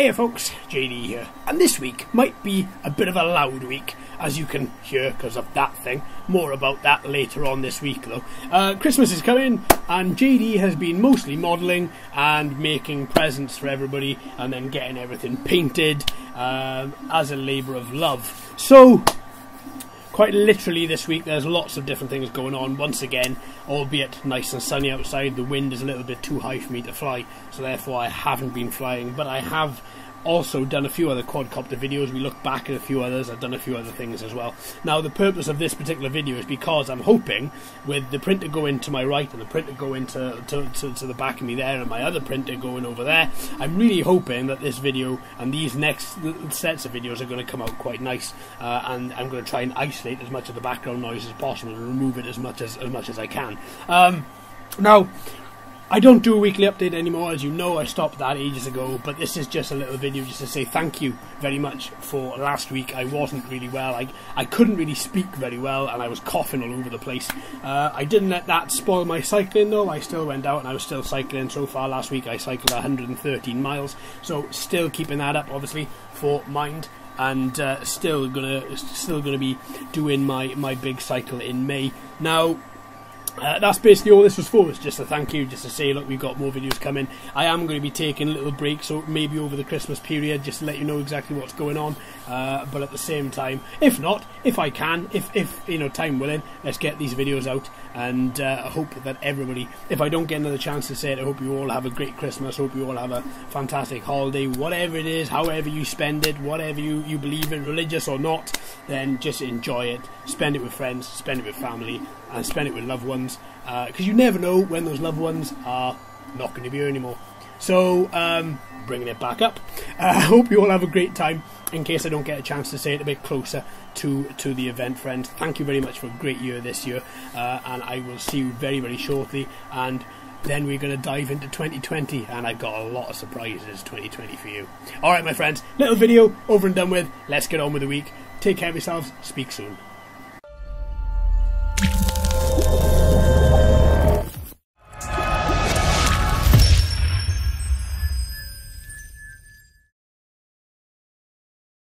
Hey folks, JD here, and this week might be a bit of a loud week, as you can hear because of that thing. More about that later on this week though. Christmas is coming, and JD has been mostly modelling and making presents for everybody, and then getting everything painted as a labour of love. So, quite literally this week there's lots of different things going on once again, albeit nice and sunny outside. The wind is a little bit too high for me to fly, so therefore I haven't been flying, but I have also done a few other quadcopter videos. We look back at a few others. I've done a few other things as well. Now the purpose of this particular video is because I'm hoping, with the printer going to my right and the printer going to the back of me there and my other printer going over there, I'm really hoping that this video and these next sets of videos are going to come out quite nice, and I'm going to try and isolate as much of the background noise as possible and remove it as much as I can. Now, I don't do a weekly update anymore, as you know. I stopped that ages ago, but this is just a little video just to say thank you very much for last week. I wasn't really well. I couldn't really speak very well, and I was coughing all over the place. I didn't let that spoil my cycling though. I still went out and I was still cycling. So far last week I cycled 113 miles, so still keeping that up obviously for mind. And still gonna be doing my big cycle in May. Now, that's basically all this was for. It's just a thank you, just to say, look, we've got more videos coming. I am going to be taking a little break, so maybe over the Christmas period, just to let you know exactly what's going on. But at the same time, if not, if I can, if you know, time willing, let's get these videos out. And I hope that everybody, if I don't get another chance to say it, I hope you all have a great Christmas. Hope you all have a fantastic holiday, whatever it is, however you spend it, whatever you believe in, religious or not, then just enjoy it. Spend it with friends, spend it with family, and spend it with loved ones, because you never know when those loved ones are not going to be here anymore. So, bringing it back up, I hope you all have a great time. In case I don't get a chance to say it a bit closer to the event, friends, thank you very much for a great year this year, and I will see you very, very shortly. And then we're going to dive into 2020, and I've got a lot of surprises 2020 for you. Alright my friends, little video over and done with. Let's get on with the week. Take care of yourselves. Speak soon.